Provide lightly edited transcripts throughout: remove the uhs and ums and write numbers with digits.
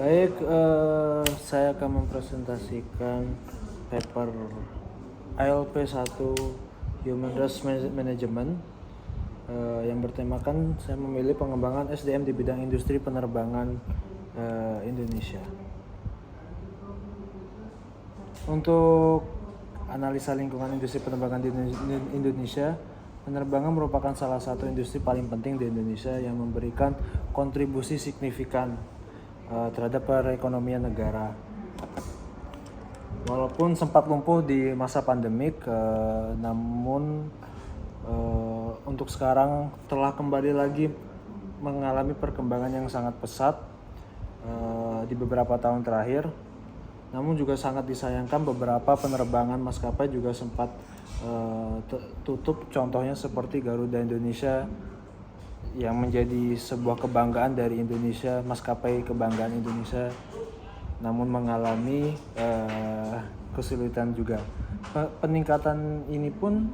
Baik, saya akan mempresentasikan paper ALP1 Human Resource Management yang bertemakan saya memilih pengembangan SDM di bidang industri penerbangan Indonesia. Untuk analisa lingkungan industri penerbangan di Indonesia, penerbangan merupakan salah satu industri paling penting di Indonesia yang memberikan kontribusi signifikan terhadap perekonomian negara. Walaupun sempat lumpuh di masa pandemik, namun untuk sekarang telah kembali lagi mengalami perkembangan yang sangat pesat di beberapa tahun terakhir. Namun juga sangat disayangkan beberapa penerbangan maskapai juga sempat tutup, contohnya seperti Garuda Indonesia yang menjadi sebuah kebanggaan dari Indonesia, maskapai kebanggaan Indonesia, namun mengalami kesulitan juga. Peningkatan ini pun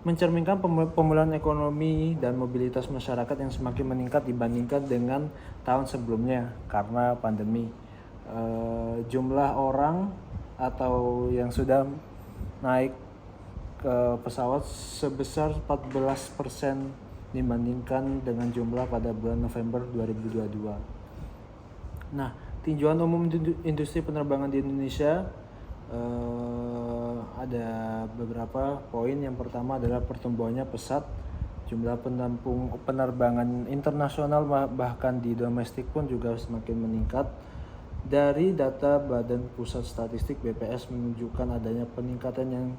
mencerminkan pemulihan ekonomi dan mobilitas masyarakat yang semakin meningkat dibandingkan dengan tahun sebelumnya karena pandemi. Jumlah orang atau yang sudah naik ke pesawat sebesar 14% dibandingkan dengan jumlah pada bulan November 2022. Nah, tinjauan umum industri penerbangan di Indonesia ada beberapa poin. Yang pertama adalah pertumbuhannya pesat, jumlah penampung penerbangan internasional bahkan di domestik pun juga semakin meningkat. Dari data Badan Pusat Statistik BPS menunjukkan adanya peningkatan yang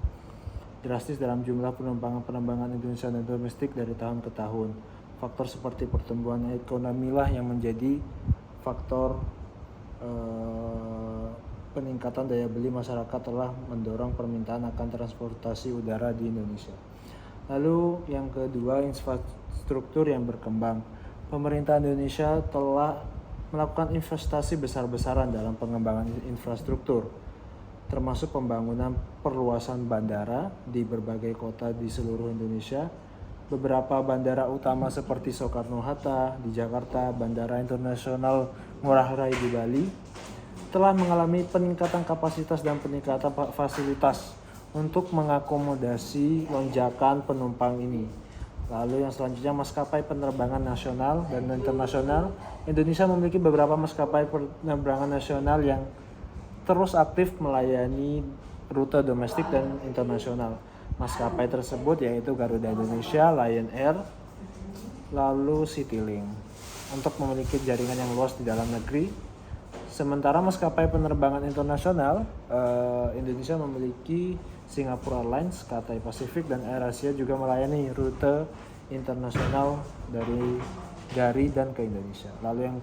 drastis dalam jumlah penerbangan Indonesia dan domestik dari tahun ke tahun. Faktor seperti pertumbuhan ekonomi lah yang menjadi faktor peningkatan daya beli masyarakat telah mendorong permintaan akan transportasi udara di Indonesia. Lalu yang kedua, infrastruktur yang berkembang. Pemerintah Indonesia telah melakukan investasi besar-besaran dalam pengembangan infrastruktur, termasuk pembangunan perluasan bandara di berbagai kota di seluruh Indonesia. Beberapa bandara utama seperti Soekarno-Hatta di Jakarta, Bandara Internasional Ngurah Rai di Bali, telah mengalami peningkatan kapasitas dan peningkatan fasilitas untuk mengakomodasi lonjakan penumpang ini. Lalu yang selanjutnya, maskapai penerbangan nasional dan internasional. Indonesia memiliki beberapa maskapai penerbangan nasional yang terus aktif melayani rute domestik dan internasional. Maskapai tersebut yaitu Garuda Indonesia, Lion Air, lalu Citylink, untuk memiliki jaringan yang luas di dalam negeri. Sementara maskapai penerbangan internasional, Indonesia memiliki Singapore Airlines, Cathay Pacific, dan AirAsia juga melayani rute internasional dari dan ke Indonesia. Lalu yang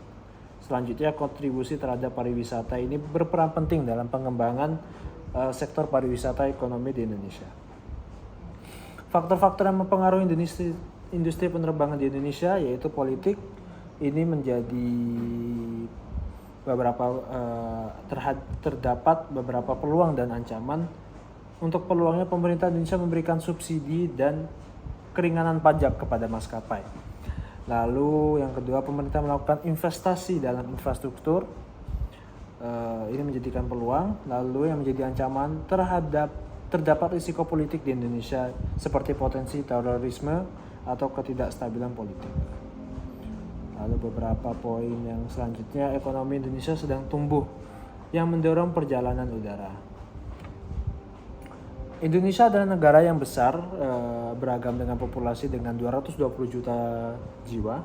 selanjutnya, kontribusi terhadap pariwisata ini berperan penting dalam pengembangan sektor pariwisata ekonomi di Indonesia. Faktor-faktor yang mempengaruhi industri penerbangan di Indonesia yaitu politik. Ini menjadi terdapat beberapa peluang dan ancaman. Untuk peluangnya, pemerintah Indonesia memberikan subsidi dan keringanan pajak kepada maskapai. Lalu yang kedua, pemerintah melakukan investasi dalam infrastruktur. Ini menjadikan peluang. Lalu yang menjadi ancaman, terdapat risiko politik di Indonesia seperti potensi terorisme atau ketidakstabilan politik. Lalu beberapa poin yang selanjutnya, ekonomi Indonesia sedang tumbuh yang mendorong perjalanan udara. Indonesia adalah negara yang besar, beragam dengan populasi dengan 220 juta jiwa.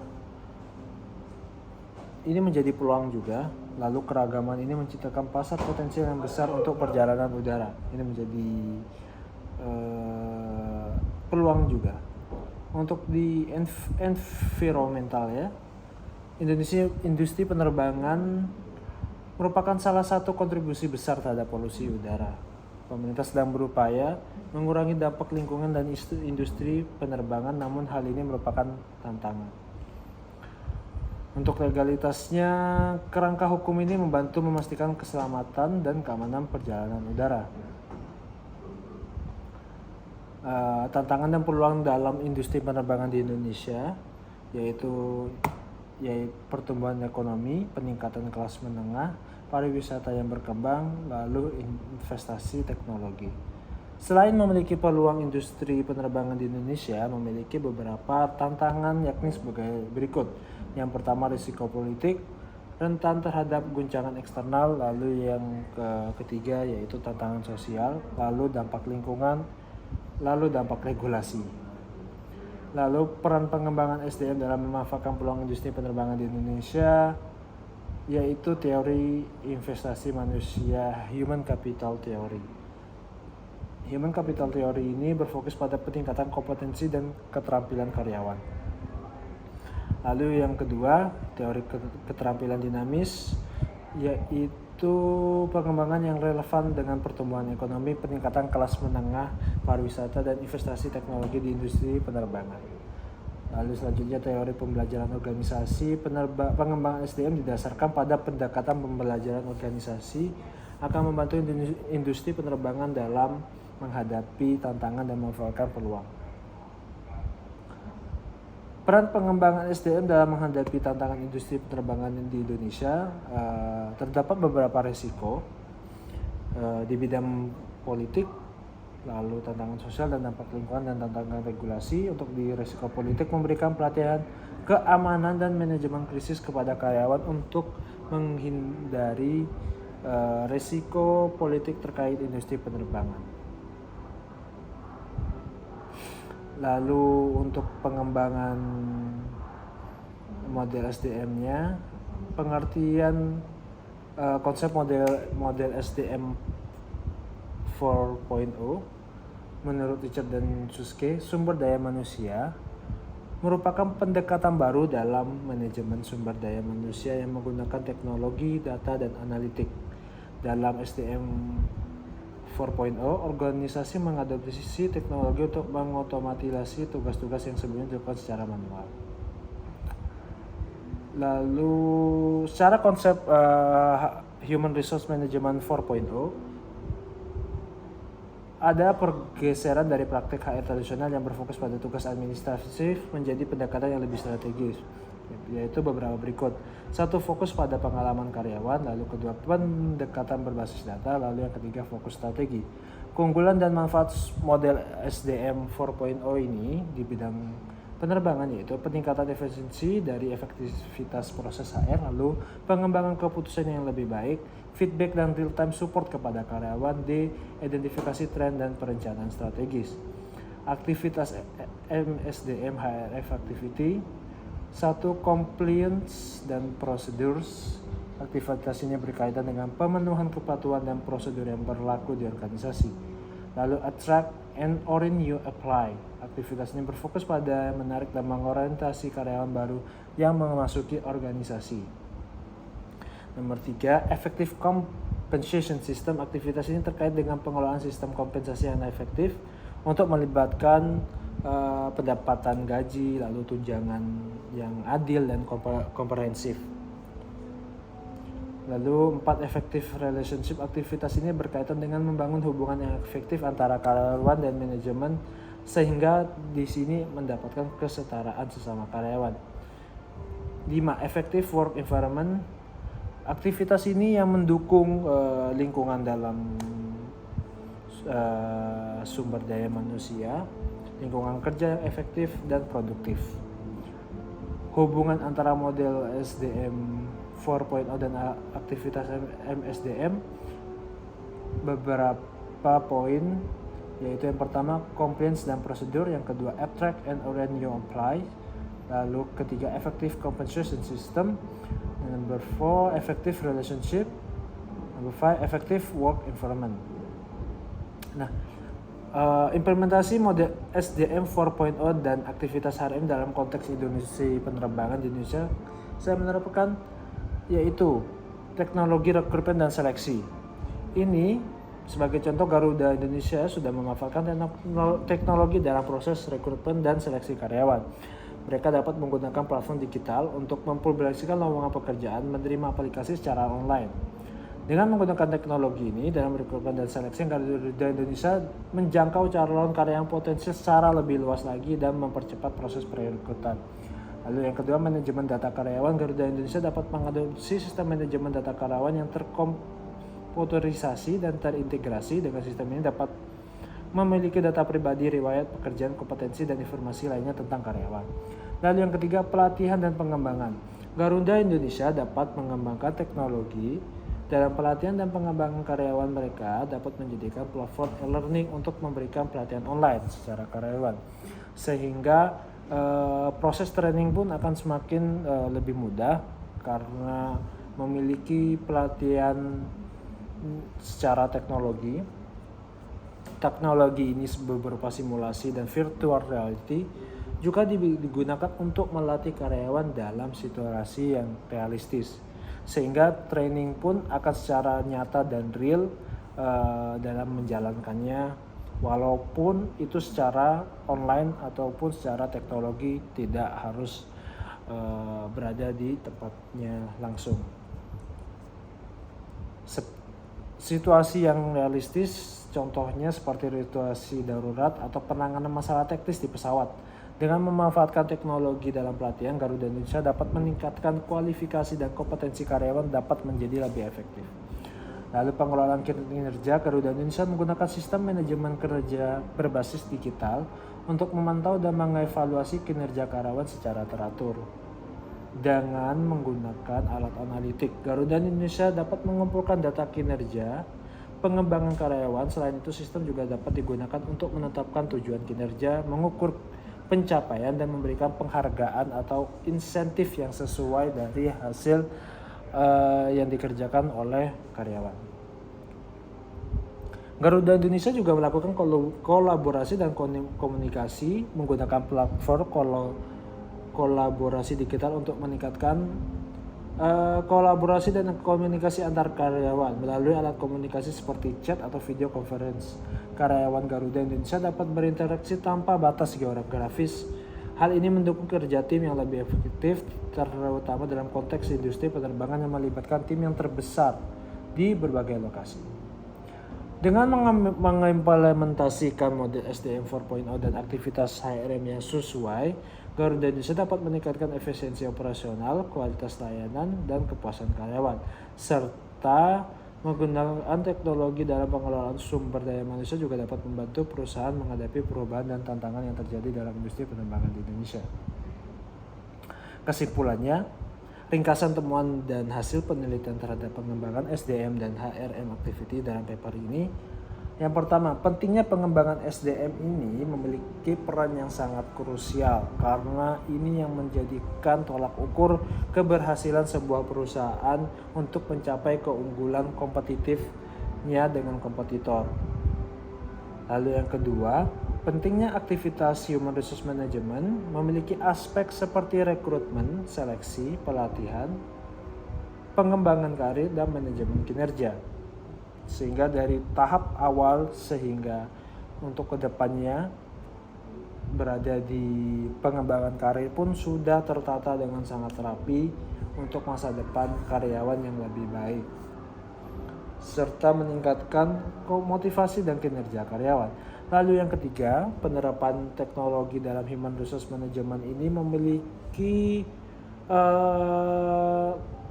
Ini menjadi peluang juga. Lalu keragaman ini menciptakan pasar potensial yang besar untuk perjalanan udara. Ini menjadi peluang juga. Untuk di environmental ya, industri penerbangan merupakan salah satu kontribusi besar terhadap polusi udara. Pemerintah sedang berupaya mengurangi dampak lingkungan dan industri penerbangan, namun hal ini merupakan tantangan. Untuk legalitasnya, kerangka hukum ini membantu memastikan keselamatan dan keamanan perjalanan udara. Tantangan dan peluang dalam industri penerbangan di Indonesia yaitu yaitu pertumbuhan ekonomi, peningkatan kelas menengah, pariwisata yang berkembang, lalu investasi teknologi. Selain memiliki peluang industri penerbangan di Indonesia memiliki beberapa tantangan yakni sebagai berikut. Yang pertama risiko politik, rentan terhadap guncangan eksternal, lalu yang ketiga yaitu tantangan sosial, lalu dampak lingkungan, lalu dampak regulasi. Lalu peran pengembangan SDM dalam memanfaatkan peluang industri penerbangan di Indonesia yaitu teori investasi manusia Human Capital Theory. Human Capital Theory ini berfokus pada peningkatan kompetensi dan keterampilan karyawan. Lalu yang kedua, teori keterampilan dinamis yaitu pengembangan yang relevan dengan pertumbuhan ekonomi, peningkatan kelas menengah, pariwisata, dan investasi teknologi di industri penerbangan. Lalu selanjutnya teori pembelajaran organisasi, pengembangan SDM didasarkan pada pendekatan pembelajaran organisasi akan membantu industri penerbangan dalam menghadapi tantangan dan memanfaatkan peluang. Peran pengembangan SDM dalam menghadapi tantangan industri penerbangan di Indonesia, terdapat beberapa risiko di bidang politik, lalu tantangan sosial dan dampak lingkungan dan tantangan regulasi. Untuk di risiko politik memberikan pelatihan keamanan dan manajemen krisis kepada karyawan untuk menghindari risiko politik terkait industri penerbangan. Lalu untuk pengembangan model SDM-nya, pengertian konsep model SDM 4.0 menurut Richard dan Suske, sumber daya manusia merupakan pendekatan baru dalam manajemen sumber daya manusia yang menggunakan teknologi, data, dan analitik. Dalam SDM 4.0, organisasi mengadopsi teknologi untuk mengotomatisasi tugas-tugas yang sebelumnya dilakukan secara manual. Lalu secara konsep Human Resource Management 4.0, ada pergeseran dari praktik HR tradisional yang berfokus pada tugas administratif menjadi pendekatan yang lebih strategis, yaitu beberapa berikut. Satu, fokus pada pengalaman karyawan, lalu kedua, pendekatan berbasis data, lalu yang ketiga, fokus strategi. Keunggulan dan manfaat model SDM 4.0 ini di bidang penerbangan yaitu peningkatan efisiensi dari efektivitas proses HR, lalu pengembangan keputusan yang lebih baik, feedback dan real-time support kepada karyawan, D, identifikasi tren dan perencanaan strategis. Aktivitas MSDM HRF activity. 1. Compliance dan procedures. Aktivitas ini berkaitan dengan pemenuhan kepatuhan dan prosedur yang berlaku di organisasi. Lalu attract and renew apply. Aktivitas ini berfokus pada menarik dan mengorientasi karyawan baru yang memasuki organisasi. Nomor 3, effective compensation system. Aktivitas ini terkait dengan pengelolaan sistem kompensasi yang efektif untuk melibatkan pendapatan gaji, lalu tunjangan yang adil dan komprehensif. Lalu 4, effective relationship. Aktivitas ini berkaitan dengan membangun hubungan yang efektif antara karyawan dan manajemen sehingga di sini mendapatkan kesetaraan sesama karyawan. 5, effective work environment. Aktivitas ini yang mendukung lingkungan dalam sumber daya manusia, lingkungan kerja yang efektif dan produktif. Hubungan antara model SDM 4.0 dan aktivitas MSDM, beberapa poin, yaitu yang pertama compliance dan prosedur, yang kedua attract and renew apply, lalu ketiga effective compensation system, number 4 effective relationship, number 5 effective work environment. Nah, implementasi model SDM 4.0 dan aktivitas HRM dalam konteks industri penerbangan di Indonesia, saya menerapkan yaitu teknologi rekrutmen dan seleksi. Ini sebagai contoh, Garuda Indonesia sudah memanfaatkan teknologi dalam proses rekrutmen dan seleksi karyawan. Mereka dapat menggunakan platform digital untuk mempublikasikan lowongan pekerjaan, menerima aplikasi secara online. Dengan menggunakan teknologi ini dalam rekrutmen dan seleksi, Garuda Indonesia menjangkau calon karyawan potensial secara lebih luas lagi dan mempercepat proses perekrutan. Lalu yang kedua, manajemen data karyawan. Garuda Indonesia dapat mengadopsi sistem manajemen data karyawan yang terkomputerisasi dan terintegrasi. Dengan sistem ini dapat memiliki data pribadi, riwayat pekerjaan, kompetensi, dan informasi lainnya tentang karyawan. Lalu yang ketiga, pelatihan dan pengembangan. Garuda Indonesia dapat mengembangkan teknologi dalam pelatihan dan pengembangan karyawan. Mereka dapat menjadikan platform e-learning untuk memberikan pelatihan online secara karyawan, sehingga proses training pun akan semakin lebih mudah karena memiliki pelatihan secara teknologi. Teknologi ini berupa simulasi dan virtual reality juga digunakan untuk melatih karyawan dalam situasi yang realistis, sehingga training pun akan secara nyata dan real dalam menjalankannya, walaupun itu secara online ataupun secara teknologi, tidak harus berada di tempatnya langsung. Situasi yang realistis contohnya seperti situasi darurat atau penanganan masalah teknis di pesawat. Dengan memanfaatkan teknologi dalam pelatihan, Garuda Indonesia dapat meningkatkan kualifikasi dan kompetensi karyawan dapat menjadi lebih efektif. Lalu pengelolaan kinerja, Garuda Indonesia menggunakan sistem manajemen kerja berbasis digital untuk memantau dan mengevaluasi kinerja karyawan secara teratur. Dengan menggunakan alat analitik, Garuda Indonesia dapat mengumpulkan data kinerja pengembangan karyawan. Selain itu, sistem juga dapat digunakan untuk menetapkan tujuan kinerja, mengukur pencapaian, dan memberikan penghargaan atau insentif yang sesuai dari hasil yang dikerjakan oleh karyawan. Garuda Indonesia juga melakukan kolaborasi dan komunikasi menggunakan platform kolaborasi digital untuk meningkatkan kolaborasi dan komunikasi antar karyawan melalui alat komunikasi seperti chat atau video conference. Karyawan Garuda Indonesia dapat berinteraksi tanpa batas geografis. Hal ini mendukung kerja tim yang lebih efektif, terutama dalam konteks industri penerbangan yang melibatkan tim yang terbesar di berbagai lokasi. Dengan mengimplementasikan model SDM 4.0 dan aktivitas HRM yang sesuai, Garuda Indonesia dapat meningkatkan efisiensi operasional, kualitas layanan, dan kepuasan karyawan, serta menggunakan teknologi dalam pengelolaan sumber daya manusia juga dapat membantu perusahaan menghadapi perubahan dan tantangan yang terjadi dalam industri penerbangan di Indonesia. Kesimpulannya, ringkasan temuan dan hasil penelitian terhadap pengembangan SDM dan HRM activity dalam paper ini. Yang pertama, pentingnya pengembangan SDM ini memiliki peran yang sangat krusial karena ini yang menjadikan tolak ukur keberhasilan sebuah perusahaan untuk mencapai keunggulan kompetitifnya dengan kompetitor. Lalu yang kedua, pentingnya aktivitas Human Resource Management memiliki aspek seperti rekrutmen, seleksi, pelatihan, pengembangan karir, dan manajemen kinerja. Sehingga dari tahap awal sehingga untuk kedepannya berada di pengembangan karir pun sudah tertata dengan sangat rapi untuk masa depan karyawan yang lebih baik, serta meningkatkan motivasi dan kinerja karyawan. Lalu yang ketiga, penerapan teknologi dalam Human Resource Management ini memiliki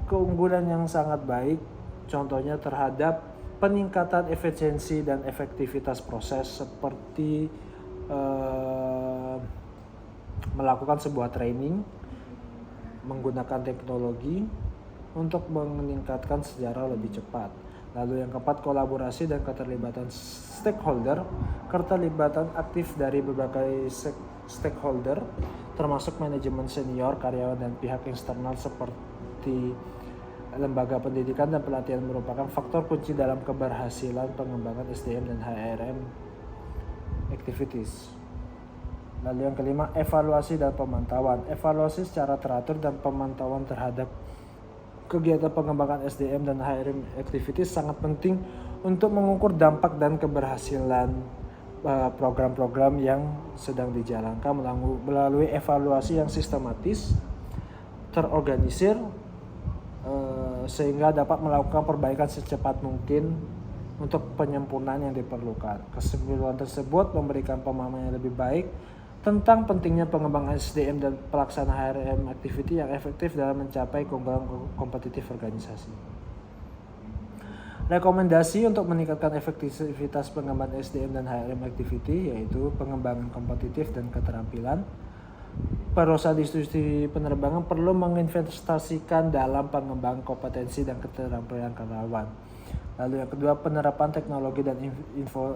keunggulan yang sangat baik, contohnya terhadap peningkatan efisiensi dan efektivitas proses seperti melakukan sebuah training menggunakan teknologi untuk meningkatkan secara lebih cepat. Lalu yang keempat, kolaborasi dan keterlibatan stakeholder. Keterlibatan aktif dari berbagai stakeholder termasuk manajemen senior, karyawan, dan pihak eksternal seperti lembaga pendidikan dan pelatihan merupakan faktor kunci dalam keberhasilan pengembangan SDM dan HRM activities. Lalu yang kelima, evaluasi dan pemantauan. Evaluasi secara teratur dan pemantauan terhadap kegiatan pengembangan SDM dan HRM activities sangat penting untuk mengukur dampak dan keberhasilan program-program yang sedang dijalankan melalui evaluasi yang sistematis, terorganisir, sehingga dapat melakukan perbaikan secepat mungkin untuk penyempurnaan yang diperlukan. Kesimpulan tersebut memberikan pemahaman yang lebih baik tentang pentingnya pengembangan SDM dan pelaksanaan HRM activity yang efektif dalam mencapai keunggulan kompetitif organisasi. Rekomendasi untuk meningkatkan efektivitas pengembangan SDM dan HRM activity yaitu pengembangan kompetitif dan keterampilan. Perusahaan industri penerbangan perlu menginvestasikan dalam pengembangan kompetensi dan keterampilan karyawan. Lalu yang kedua, penerapan teknologi dan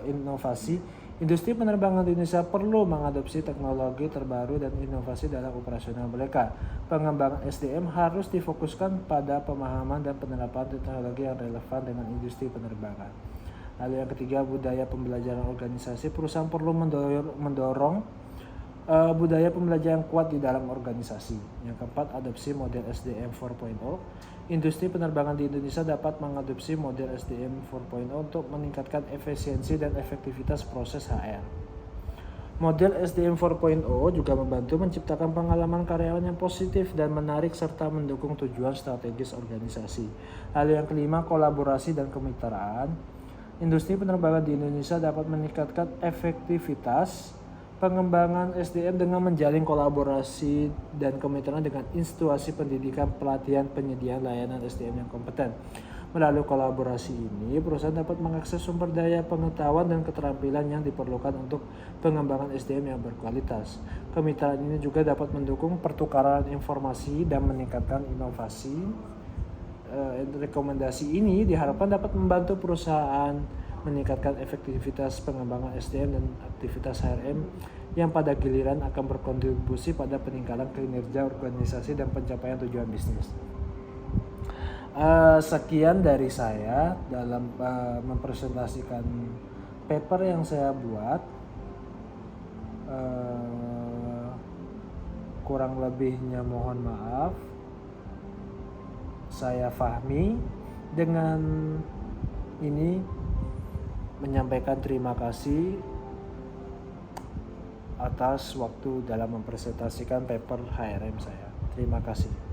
inovasi. Industri penerbangan di Indonesia perlu mengadopsi teknologi terbaru dan inovasi dalam operasional mereka. Pengembangan SDM harus difokuskan pada pemahaman dan penerapan teknologi yang relevan dengan industri penerbangan. Lalu yang ketiga, budaya pembelajaran organisasi. Perusahaan perlu mendorong budaya pembelajaran kuat di dalam organisasi. Yang keempat, adopsi model SDM 4.0. Industri penerbangan di Indonesia dapat mengadopsi model SDM 4.0 untuk meningkatkan efisiensi dan efektivitas proses HR. Model SDM 4.0 juga membantu menciptakan pengalaman karyawan yang positif dan menarik serta mendukung tujuan strategis organisasi. Lalu yang kelima, kolaborasi dan kemitraan. Industri penerbangan di Indonesia dapat meningkatkan efektivitas pengembangan SDM dengan menjalin kolaborasi dan kemitraan dengan institusi pendidikan, pelatihan, penyediaan layanan SDM yang kompeten. Melalui kolaborasi ini, perusahaan dapat mengakses sumber daya pengetahuan dan keterampilan yang diperlukan untuk pengembangan SDM yang berkualitas. Kemitraan ini juga dapat mendukung pertukaran informasi dan meningkatkan inovasi. Rekomendasi ini diharapkan dapat membantu perusahaan meningkatkan efektivitas pengembangan SDM dan aktivitas HRM yang pada giliran akan berkontribusi pada peningkatan kinerja organisasi dan pencapaian tujuan bisnis. Sekian dari saya dalam mempresentasikan paper yang saya buat. Kurang lebihnya mohon maaf. Saya Fahmi dengan ini menyampaikan terima kasih atas waktu dalam mempresentasikan paper HRM saya. Terima kasih.